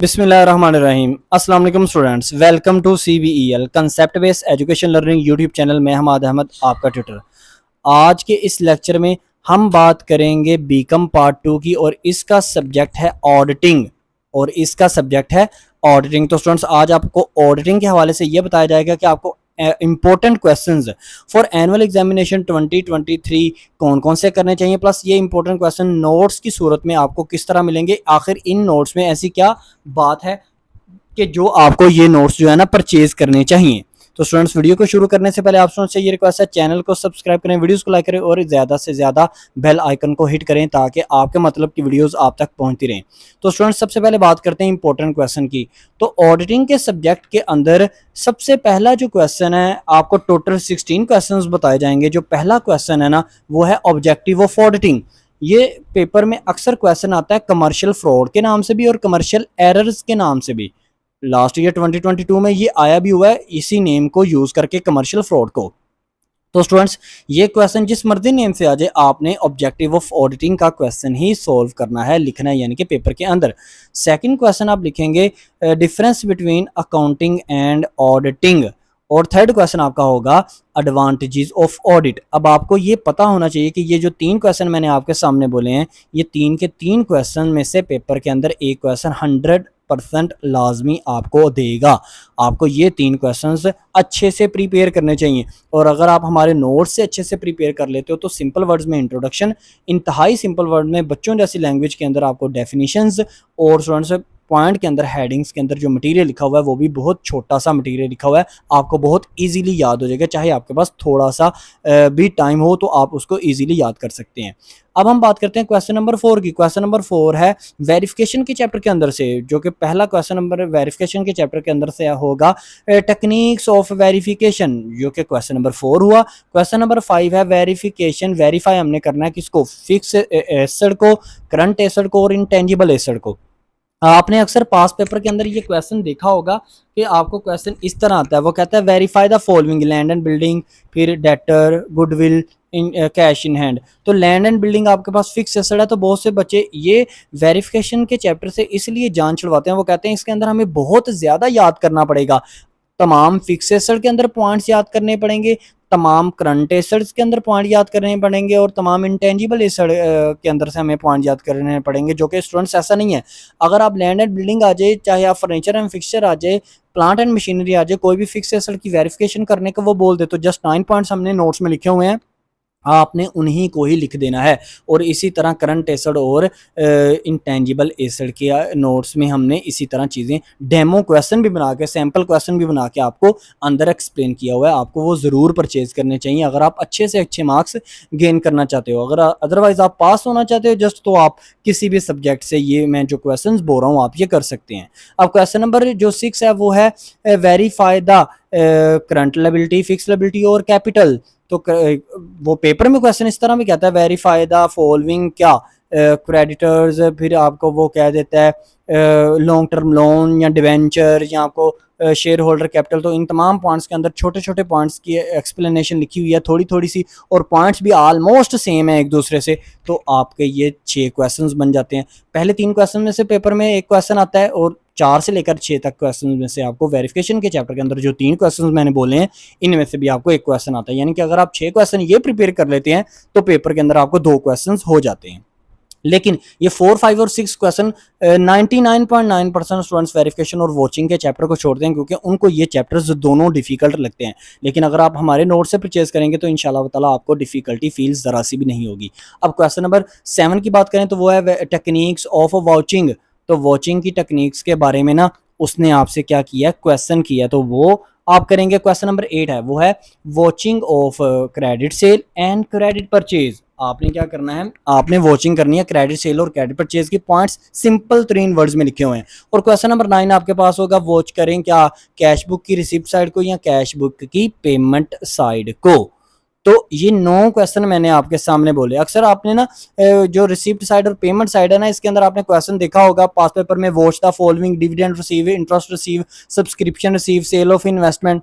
बिस्मिल्लाहिर्रहमानिर्रहीम। अस्सलाम वालेकुम students, welcome to CBEL concept based education learning YouTube channel में हमाद अहमद आपका ट्यूटर। आज के इस लेक्चर में हम बात करेंगे बीकॉम पार्ट 2 की और इसका सब्जेक्ट है ऑडिटिंग तो स्टूडेंट्स आज आपको ऑडिटिंग के हवाले से ये बताया जाएगा कि आपको important questions for annual examination 2023 कौन कौन से करने चाहिए, प्लस ये इंपॉर्टेंट क्वेश्चन नोट्स की सूरत में आपको किस तरह मिलेंगे। आखिर इन नोट्स में ऐसी क्या बात है कि जो आपको ये नोट्स जो है ना परचेज करने चाहिए। तो स्टूडेंट्स वीडियो को शुरू करने से पहले आप स्टूडेंट्स से ये रिक्वेस्ट है, चैनल को सब्सक्राइब करें, वीडियोस को लाइक करें और ज़्यादा से ज़्यादा बेल आइकन को हिट करें ताकि आपके मतलब की वीडियोस आप तक पहुंचती रहें। तो स्टूडेंट्स सबसे पहले बात करते हैं इंपॉर्टेंट क्वेश्चन की। तो ऑडिटिंग के सब्जेक्ट के अंदर सबसे पहला जो क्वेश्चन है, आपको टोटल 16 क्वेश्चन बताए जाएंगे। जो पहला क्वेश्चन है ना वो है ऑब्जेक्टिव ऑफ ऑडिटिंग। ये पेपर में अक्सर क्वेश्चन आता है कमर्शियल फ्रॉड के नाम से भी और कमर्शियल एरर्स के नाम से भी। लास्ट ईयर 2022 में ये आया भी हुआ है इसी नेम को यूज करके, कमर्शियल फ्रॉड को। तो स्टूडेंट्स ये क्वेश्चन जिस मर्जी नेम से आ जाए, आपने ऑब्जेक्टिव ऑफ ऑडिटिंग का क्वेश्चन ही सॉल्व करना है, लिखना है यानी कि पेपर के अंदर। सेकंड क्वेश्चन आप लिखेंगे difference between accounting and auditing, और थर्ड क्वेश्चन आपका होगा एडवांटेजेस ऑफ ऑडिट। अब आपको ये पता होना चाहिए कि ये जो 3 क्वेश्चन मैंने आपके सामने बोले हैं, ये 3 के 3 क्वेश्चन में से पेपर के अंदर एक क्वेश्चन 100% लाजमी आपको देगा। आपको ये 3 क्वेश्चंस अच्छे से प्रिपेयर करने चाहिए, और अगर आप हमारे नोट्स से अच्छे से प्रिपेयर कर लेते हो तो सिंपल वर्ड्स में इंट्रोडक्शन, इंतहाई सिंपल वर्ड में बच्चों जैसी लैंग्वेज के अंदर आपको डेफिनेशंस, और स्टूडेंट्स पॉइंट के अंदर हेडिंग्स के अंदर जो मटेरियल लिखा हुआ है वो भी बहुत छोटा सा मटेरियल लिखा हुआ है, आपको बहुत इजीली याद हो जाएगा। चाहे आपके पास थोड़ा सा भी टाइम हो तो आप उसको इजीली याद कर सकते हैं। अब हम बात करते हैं क्वेश्चन नंबर 4 की। क्वेश्चन नंबर 4 है वेरिफिकेशन के चैप्टर के अंदर से, जो कि पहला क्वेश्चन नंबर वेरिफिकेशन के चैप्टर के अंदर से होगा टेक्निक्स ऑफ वेरिफिकेशन, जो कि क्वेश्चन नंबर 4 हुआ। क्वेश्चन नंबर 5 है वेरिफिकेशन, वेरीफाई हमने करना है किसको, फिक्स एसेट को, करंट एसेट को और इंटेंजिबल एसेट को। आपने अक्सर पास पेपर के अंदर ये क्वेश्चन देखा होगा कि आपको क्वेश्चन इस तरह आता है, वो कहता है verify the following land and building, फिर debtor, goodwill, in cash in hand. तो लैंड एंड बिल्डिंग आपके पास फिक्स एसेट है, तो बहुत से बच्चे ये वेरिफिकेशन के चैप्टर से इसलिए जान छुड़वाते हैं, वो कहते हैं इसके अंदर हमें बहुत ज़्यादा याद करना पड़ेगा, तमाम फिक्स एसेट के अंदर पॉइंट्स याद करने पड़ेंगे, तमाम करंट एसेट्स के अंदर पॉइंट याद करने पड़ेंगे, और तमाम इंटेंजिबल एसेट के अंदर से हमें पॉइंट याद करने पड़ेंगे, जो कि स्टूडेंट्स ऐसा नहीं है। अगर आप लैंड एंड बिल्डिंग आ जाए, चाहे आप फर्नीचर एंड फिक्सचर आ जाए, प्लांट एंड मशीनरी आ जाए, कोई भी फिक्स एसेट की वेरिफिकेशन करने का वो बोल दे, तो जस्ट 9 पॉइंट्स हमने नोट्स में लिखे हुए हैं, आपने उन्हीं को ही लिख देना है। और इसी तरह करंट एसेट और इंटेंजिबल एसेट के नोट्स में हमने इसी तरह चीज़ें डेमो क्वेश्चन भी बना के, सैम्पल क्वेश्चन भी बना के आपको अंदर एक्सप्लेन किया हुआ है। आपको वो ज़रूर परचेज करने चाहिए अगर आप अच्छे से अच्छे मार्क्स गेन करना चाहते हो। अगर अदरवाइज़ आप पास होना चाहते हो जस्ट, तो आप किसी भी सब्जेक्ट से ये मैं जो क्वेश्चन बोल रहा हूँ आप ये कर सकते हैं। अब क्वेश्चन नंबर जो 6 है वो है verify the current liability, fix liability और कैपिटल। तो वो पेपर में क्वेश्चन इस तरह में कहता है वेरीफाई द फॉलोइंग क्या, क्रेडिटर्स, फिर आपको वो कह देता है लॉन्ग टर्म लोन या डिवेंचर, या आपको शेयर होल्डर कैपिटल। तो इन तमाम पॉइंट्स के अंदर छोटे छोटे पॉइंट्स की एक्सप्लेनेशन लिखी हुई है, थोड़ी थोड़ी सी, और पॉइंट्स भी ऑलमोस्ट सेम है एक दूसरे से। तो आपके ये 6 क्वेश्चंस बन जाते हैं। पहले 3 क्वेश्चन में से पेपर में एक क्वेश्चन आता है, और 4 से लेकर 6 तक क्वेश्चन में से आपको वेरिफिकेशन के चैप्टर के अंदर जो 3 क्वेश्चन मैंने बोले हैं इनमें से भी आपको एक क्वेश्चन आता है। यानी कि अगर आप 6 क्वेश्चन ये प्रिपेयर कर लेते हैं तो पेपर के अंदर आपको 2 क्वेश्चन हो जाते हैं। लेकिन ये 4, 5 और 6 क्वेश्चन 99.9% स्टूडेंट्स वेरिफिकेशन और वॉचिंग के चैप्टर को छोड़ते हैं, क्योंकि उनको ये चैप्टर्स दोनों डिफिकल्ट लगते हैं। लेकिन अगर आप हमारे नोट से परचेज करेंगे तो इंशाल्लाह ताला आपको डिफिकल्टी फील ज़रा सी भी नहीं होगी। अब क्वेश्चन नंबर 7 की बात करें तो वो है टेक्निक्स ऑफ वॉचिंग। तो वॉचिंग की टेक्निक्स के बारे में ना उसने आपसे क्या किया, क्वेश्चन किया, तो वो आप करेंगे। क्वेश्चन नंबर 8 है वो है watching of credit sale and credit purchase. आपने क्या करना है, आपने वॉचिंग करनी है क्रेडिट सेल और क्रेडिट परचेज की, पॉइंट्स सिंपल 3 वर्ड्स में लिखे हुए हैं। और क्वेश्चन नंबर 9 आपके पास होगा वॉच करें क्या, कैश बुक की रिसिप्ट साइड को या कैश बुक की पेमेंट साइड को। तो ये 9 क्वेश्चन मैंने आपके सामने बोले। अक्सर आपने ना जो रिसिप्ट साइड और पेमेंट साइड है ना, इसके अंदर आपने क्वेश्चन देखा होगा पास पेपर में, watch the following, dividend receive, interest receive, subscription receive, sale of investment.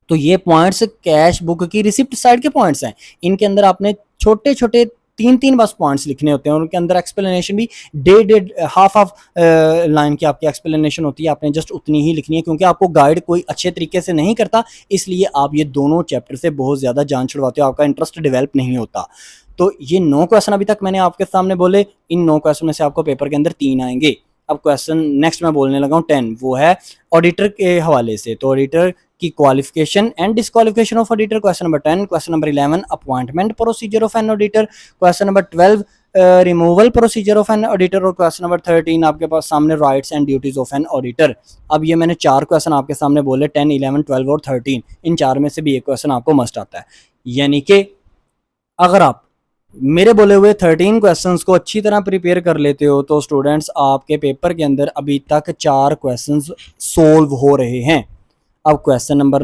तो ये पॉइंट्स कैश बुक की रिसिप्ट साइड के पॉइंट्स हैं। इनके अंदर आपने छोटे छोटे तीन बस पॉइंट्स लिखने होते हैं और उनके अंदर एक्सप्लेनेशन भी डेढ़ हाफ लाइन की आपकी एक्सप्लेनेशन होती है, आपने जस्ट उतनी ही लिखनी है क्योंकि आपको गाइड कोई अच्छे तरीके से नहीं करता, इसलिए आप ये दोनों चैप्टर से बहुत ज़्यादा जान छुड़वाते हो, आपका इंटरेस्ट डेवलप नहीं होता। तो ये 9 क्वेश्चन अभी तक मैंने आपके सामने बोले, इन 9 क्वेश्चन में से आपको पेपर के अंदर 3 आएंगे। अब क्वेश्चन नेक्स्ट मैं बोलने लगा हूँ 10, वो है ऑडिटर के हवाले से। तो ऑडिटर की qualification and disqualification of auditor, question number 10। Question number 11 appointment procedure of an auditor, question number 12 removal procedure of an auditor, और क्वेश्चन नंबर 13 आपके पास सामने rights and duties of an auditor. अब ये मैंने 4 क्वेश्चन आपके सामने बोले, 10, 11, 12 और 13। इन 4 में से भी एक क्वेश्चन आपको मस्ट आता है, यानी कि अगर आप मेरे बोले हुए 13 क्वेश्चंस को अच्छी तरह प्रिपेयर कर लेते हो तो स्टूडेंट्स आपके पेपर के अंदर अभी तक 4 क्वेश्चंस सोल्व हो रहे हैं। अब क्वेश्चन नंबर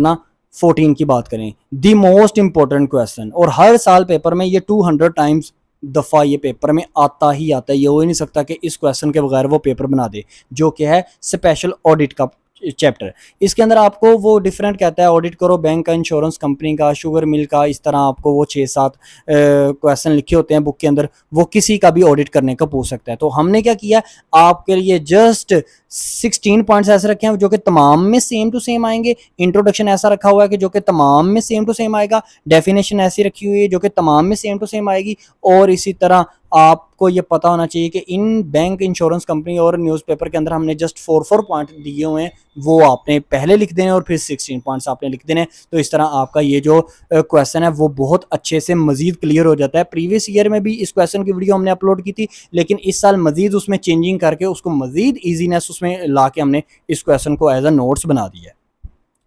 14 की बात करें, द मोस्ट इंपॉर्टेंट क्वेश्चन, और हर साल पेपर में ये 200 टाइम्स दफ़ा ये पेपर में आता ही आता है, ये हो ही नहीं सकता कि इस क्वेश्चन के बगैर वो पेपर बना दे, जो कि है स्पेशल ऑडिट का चैप्टर। इसके अंदर आपको वो डिफरेंट कहता है, ऑडिट करो बैंक का, इंश्योरेंस कंपनी का, शुगर मिल का, इस तरह आपको वो 6-7 क्वेश्चन लिखे होते हैं बुक के अंदर, वो किसी का भी ऑडिट करने का पूछ सकता है। तो हमने क्या किया, आपके लिए जस्ट 16 पॉइंट्स ऐसे रखे हैं जो कि तमाम में सेम टू सेम आएंगे। इंट्रोडक्शन ऐसा रखा हुआ है कि जो कि तमाम में सेम टू सेम आएगा, डेफिनेशन ऐसी रखी हुई है जो कि तमाम में सेम टू सेम आएगी, और इसी तरह आपको ये पता होना चाहिए कि इन बैंक, इंश्योरेंस कंपनी और न्यूज़पेपर के अंदर हमने जस्ट 4 पॉइंट दिए हुए हैं, वो आपने पहले लिख देने और फिर 16 पॉइंट्स आपने लिख देने। तो इस तरह आपका ये जो क्वेश्चन है वो बहुत अच्छे से मजीद क्लियर हो जाता है। प्रीवियस ईयर में भी इस क्वेश्चन की वीडियो हमने अपलोड की थी, लेकिन इस साल मजीद उसमें चेंजिंग करके उसको मजीद ईजीनेस उसमें ला के हमने इस क्वेश्चन को एज अ नोट्स बना दिया है।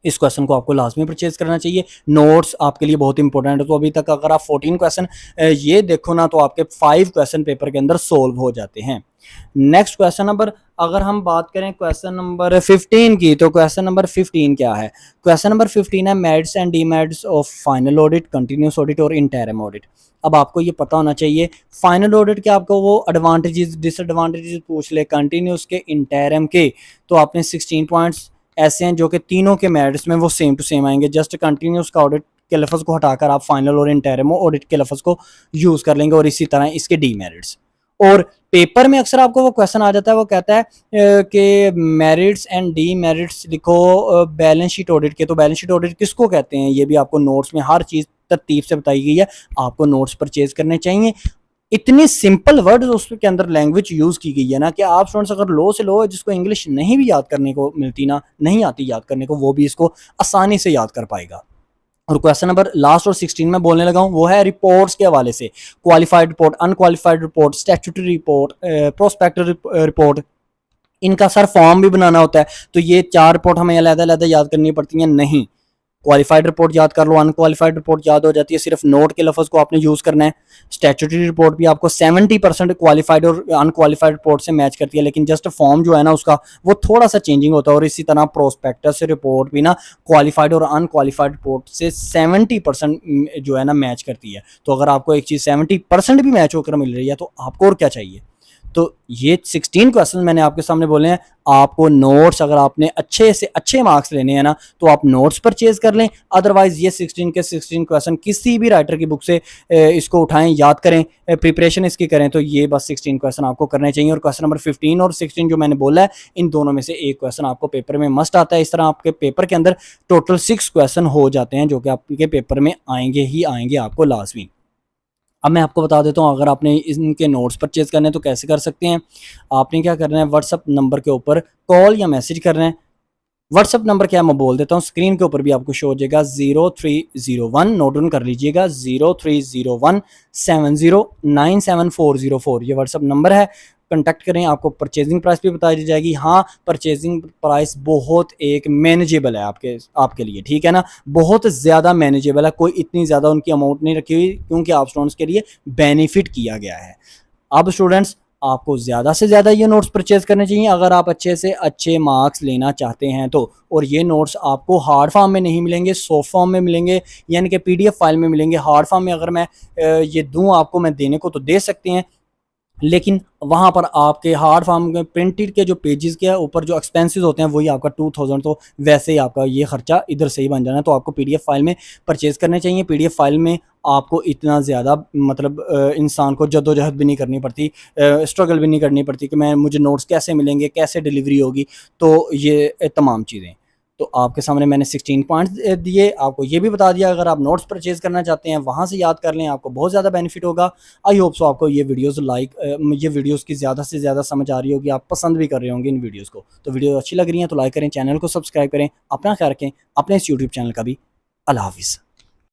इस क्वेश्चन को आपको लाजमी परचेज करना चाहिए, नोट्स आपके लिए बहुत इंपॉर्टेंट है। तो अभी तक अगर आप 14 क्वेश्चन ये देखो ना, तो आपके 5 क्वेश्चन पेपर के अंदर सोल्व हो जाते हैं। नेक्स्ट क्वेश्चन नंबर, अगर हम बात करें क्वेश्चन नंबर 15 की, तो क्वेश्चन नंबर 15 क्या है? क्वेश्चन नंबर 15 है merits and demerits of final audit, continuous audit और इंटरिम ऑडिट। अब आपको ये पता होना चाहिए फाइनल ऑडिट के आपको वो एडवांटेजेस डिसएडवांटेजेस पूछ ले, कंटिन्यूस के, इंटरिम के, तो आपने 16 पॉइंट्स ऐसे हैं जो कि तीनों के मेरिट्स में वो सेम टू सेम आएंगे। जस्ट कंटिन्यूस का ऑडिट के लफ्ज़ को हटाकर आप फाइनल और इंटरिम ऑडिट के लफ्ज़ को यूज़ कर लेंगे, और इसी तरह इसके डीमेरिट्स। और पेपर में अक्सर आपको वो क्वेश्चन आ जाता है, वो कहता है कि मेरिट्स एंड डीमेरिट्स लिखो बैलेंस शीट ऑडिट के। तो बैलेंस शीट ऑडिट किसको कहते हैं, ये भी आपको नोट्स में हर चीज़ तरतीब से बताई गई है, आपको नोट्स परचेज करने चाहिए। इतनी सिंपल वर्ड उसके अंदर लैंग्वेज यूज़ की गई है ना, कि आप स्टूडेंट्स अगर लो से लो जिसको इंग्लिश नहीं भी याद करने को मिलती ना, नहीं आती याद करने को, वो भी इसको आसानी से याद कर पाएगा। और क्वेश्चन नंबर लास्ट और 16 में बोलने लगा हूँ, वो है रिपोर्ट्स के हवाले से, qualified report, unqualified report, statutory report, prospective report, इनका सर फॉर्म भी बनाना होता है। तो ये 4 रिपोर्ट हमें अलग-अलग याद करनी पड़ती हैं, नहीं, क्वालिफाइड रिपोर्ट याद कर लो, अनक्वालिफाइड रिपोर्ट याद हो जाती है, सिर्फ नोट के लफ्ज़ को आपने यूज़ करना है। स्टैट्यूटरी रिपोर्ट भी आपको 70% क्वालिफाइड और अनक्वालिफाइड रिपोर्ट से मैच करती है, लेकिन जस्ट फॉर्म जो है ना उसका वो थोड़ा सा चेंजिंग होता है। और इसी तरह प्रोस्पेक्टस रिपोर्ट भी ना क्वालिफाइड और अनक्वालिफाइड रिपोर्ट से 70% जो है ना मैच करती है। तो अगर आपको एक चीज़ 70% भी मैच होकर मिल रही है तो आपको और क्या चाहिए। तो ये 16 क्वेश्चन मैंने आपके सामने बोले हैं। आपको नोट्स, अगर आपने अच्छे से अच्छे मार्क्स लेने हैं ना, तो आप नोट्स परचेज कर लें, अदरवाइज ये 16 के 16 क्वेश्चन किसी भी राइटर की बुक से इसको उठाएं, याद करें, प्रिपरेशन इसकी करें, तो ये बस 16 क्वेश्चन आपको करने चाहिए। और क्वेश्चन नंबर 15 और 16 जो मैंने बोला है, इन दोनों में से एक क्वेश्चन आपको पेपर में मस्ट आता है। इस तरह आपके पेपर के अंदर टोटल 6 क्वेश्चन हो जाते हैं जो कि आपके पेपर में आएंगे ही आएंगे आपको लाजमी। अब मैं आपको बता देता हूँ, अगर आपने इनके नोट्स परचेज करने हैं तो कैसे कर सकते हैं। आपने क्या करना है, व्हाट्सअप नंबर के ऊपर कॉल या मैसेज करना है। व्हाट्सअप नंबर क्या मैं बोल देता हूँ, स्क्रीन के ऊपर भी आपको शो हो जाएगा, 0301, नोट डाउन कर लीजिएगा, 030170974404, ये व्हाट्सअप नंबर है। कंटेक्ट करें, आपको परचेजिंग प्राइस भी बता दी जाएगी। हाँ, परचेजिंग प्राइस बहुत एक मैनेजेबल है आपके लिए, ठीक है ना, बहुत ज़्यादा मैनेजेबल है, कोई इतनी ज़्यादा उनकी अमाउंट नहीं रखी हुई, क्योंकि आप स्टूडेंट्स के लिए बेनिफिट किया गया है। अब स्टूडेंट्स आपको ज़्यादा से ज़्यादा ये नोट्स परचेज़ करने चाहिए अगर आप अच्छे से अच्छे मार्क्स लेना चाहते हैं तो। और ये नोट्स आपको हार्ड फॉर्म में नहीं मिलेंगे, सॉफ्ट फॉर्म में मिलेंगे, यानी कि PDF फाइल में मिलेंगे। हार्ड फॉर्म में अगर मैं ये दूँ आपको, मैं देने को तो दे सकते हैं, लेकिन वहाँ पर आपके हार्ड फॉर्म में प्रिंटेड के जो पेजेस के ऊपर जो एक्सपेंसेस होते हैं वही आपका 2000, तो वैसे ही आपका ये खर्चा इधर से ही बन जाना है। तो आपको पीडीएफ फाइल में परचेज़ करने चाहिए। पीडीएफ फाइल में आपको इतना ज़्यादा मतलब इंसान को जद्दोजहद भी नहीं करनी पड़ती, स्ट्रगल भी नहीं करनी पड़ती कि मैं मुझे नोट्स कैसे मिलेंगे, कैसे डिलीवरी होगी। तो ये तमाम चीज़ें तो आपके सामने मैंने 16 पॉइंट्स दिए, आपको ये भी बता दिया अगर आप नोट्स परचेज़ करना चाहते हैं वहाँ से याद कर लें, आपको बहुत ज़्यादा बेनिफिट होगा। आई होप सो आपको ये ये वीडियोज़ की ज़्यादा से ज़्यादा समझ आ रही होगी, आप पसंद भी कर रहे होंगे इन वीडियोज़ को। तो वीडियो अच्छी लग रही है तो लाइक करें, चैनल को सब्सक्राइब करें, अपना ख्याल रखें, अपने इस यूट्यूब चैनल का भी। अल्लाह हाफ़िज़।